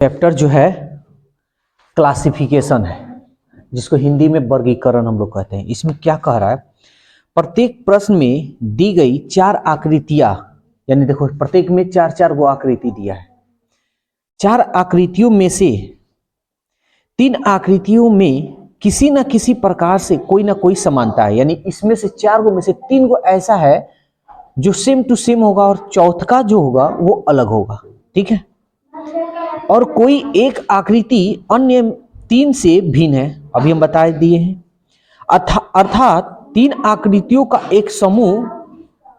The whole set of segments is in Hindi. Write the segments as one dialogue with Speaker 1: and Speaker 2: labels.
Speaker 1: चैप्टर जो है क्लासिफिकेशन है, जिसको हिंदी में वर्गीकरण हम लोग कहते हैं। इसमें क्या कह रहा है, प्रत्येक प्रश्न में दी गई 4 आकृतियां, यानी देखो प्रत्येक में 4-4 गो आकृति दिया है। 4 आकृतियों में से 3 आकृतियों में किसी न किसी प्रकार से कोई ना कोई समानता है, यानी इसमें से 4 गो में से 3 गो ऐसा है जो सेम टू सेम होगा और चौथा जो होगा वो अलग होगा। ठीक है, और कोई एक आकृति अन्य 3 से भिन्न है, अभी हम बता दिए हैं। अर्थात 3 आकृतियों का एक समूह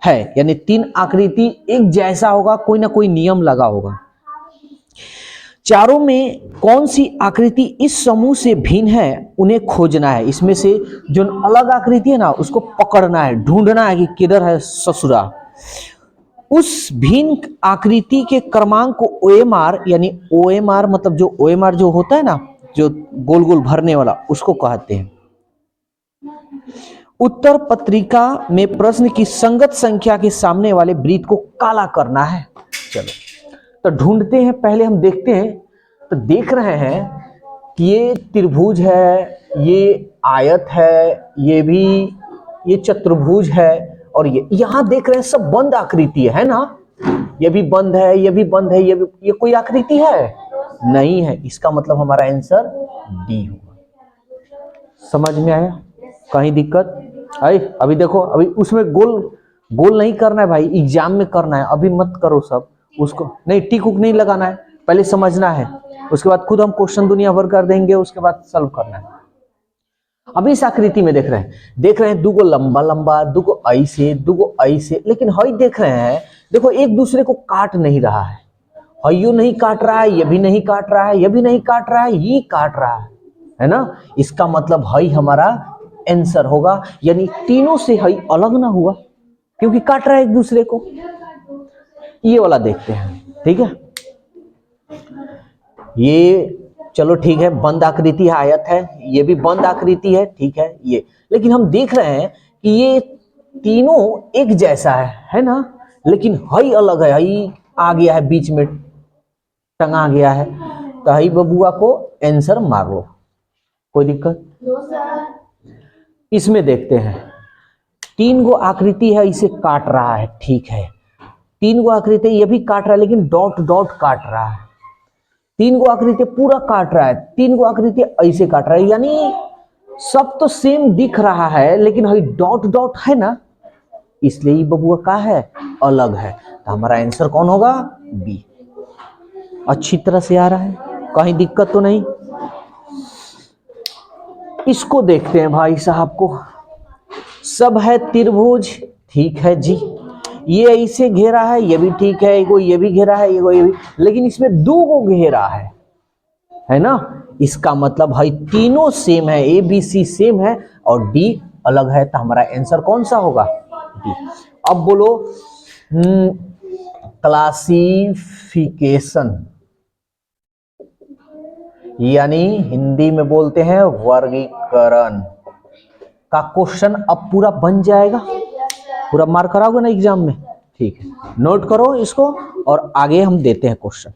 Speaker 1: है, यानी 3 आकृति एक जैसा होगा, कोई ना कोई नियम लगा होगा। चारों में कौन सी आकृति इस समूह से भिन्न है उन्हें खोजना है। इसमें से जो अलग आकृति है ना उसको पकड़ना है, ढूंढना है कि किधर है ससुरा। उस भिन्न आकृति के क्रमांक को OMR, यानी OMR मतलब जो OMR जो होता है ना, जो गोल गोल भरने वाला, उसको कहते हैं। उत्तर पत्रिका में प्रश्न की संगत संख्या के सामने वाले वृत्त को काला करना है। चलो तो ढूंढते हैं, पहले हम देखते हैं। तो देख रहे हैं कि ये त्रिभुज है, ये आयत है, ये चतुर्भुज है, और ये यहाँ देख रहे हैं सब बंद आकृति है ना। ये भी बंद है, ये भी बंद है, ये कोई आकृति है नहीं है। इसका मतलब हमारा आंसर डी होगा। समझ में आया? कहीं दिक्कत आई? अभी देखो, अभी उसमें गोल नहीं करना है भाई, एग्जाम में करना है। अभी मत करो सब, उसको नहीं टिक उक नहीं लगाना है, पहले समझना है, उसके बाद खुद हम क्वेश्चन दुनिया भर कर देंगे, उसके बाद सॉल्व करना है। अभी इस आकृति में देख रहे हैं 2 गो लंबा लंबा, 2 गो ऐसे, 2 गो ऐसे, लेकिन हई देख रहे हैं, देखो एक दूसरे को काट नहीं रहा है। हइयो नहीं काट रहा है, ये भी नहीं काट रहा है, ये भी नहीं काट रहा है, ये काट रहा है ना। इसका मतलब हई हमारा आंसर होगा, यानी तीनों से हई अलग ना हुआ क्योंकि काट रहा है एक दूसरे को। ये वाला देखते हैं, ठीक है। ये चलो ठीक है, बंद आकृति है, आयत है, ये भी बंद आकृति है, ठीक है ये। लेकिन हम देख रहे हैं कि ये तीनों एक जैसा है ना, लेकिन हई अलग है। हई आ गया है बीच में, टंगा गया है, तो हई बबुआ को आंसर मार लो, कोई दिक्कत? इसमें देखते हैं 3 गो आकृति है, इसे काट रहा है, ठीक है। 3 गो आकृति ये भी काट रहा है, लेकिन डॉट डॉट काट रहा है। 3 गो आकृति पूरा काट रहा है, 3 गो आकृति ऐसे काट रहा है, यानी सब तो सेम दिख रहा है, लेकिन हई डॉट डॉट है ना, इसलिए बबुआ का है, अलग है। तो हमारा आंसर कौन होगा? बी। अच्छी तरह से आ रहा है, कहीं दिक्कत तो नहीं? इसको देखते हैं भाई साहब को। सब है त्रिभुज, ठीक है जी। ये ऐसे घेरा है, ये भी ठीक है, एगो ये भी घेरा है, एगो ये भी, लेकिन इसमें 2 गो घेरा है ना। इसका मतलब है तीनों सेम है, ABC सेम है और D अलग है। तो हमारा आंसर कौन सा होगा? D। अब बोलो क्लासिफिकेशन, यानी हिंदी में बोलते हैं वर्गीकरण का क्वेश्चन अब पूरा बन जाएगा। पूरा मार्क कराओगे ना एग्जाम में? ठीक है, नोट करो इसको और आगे हम देते हैं क्वेश्चन।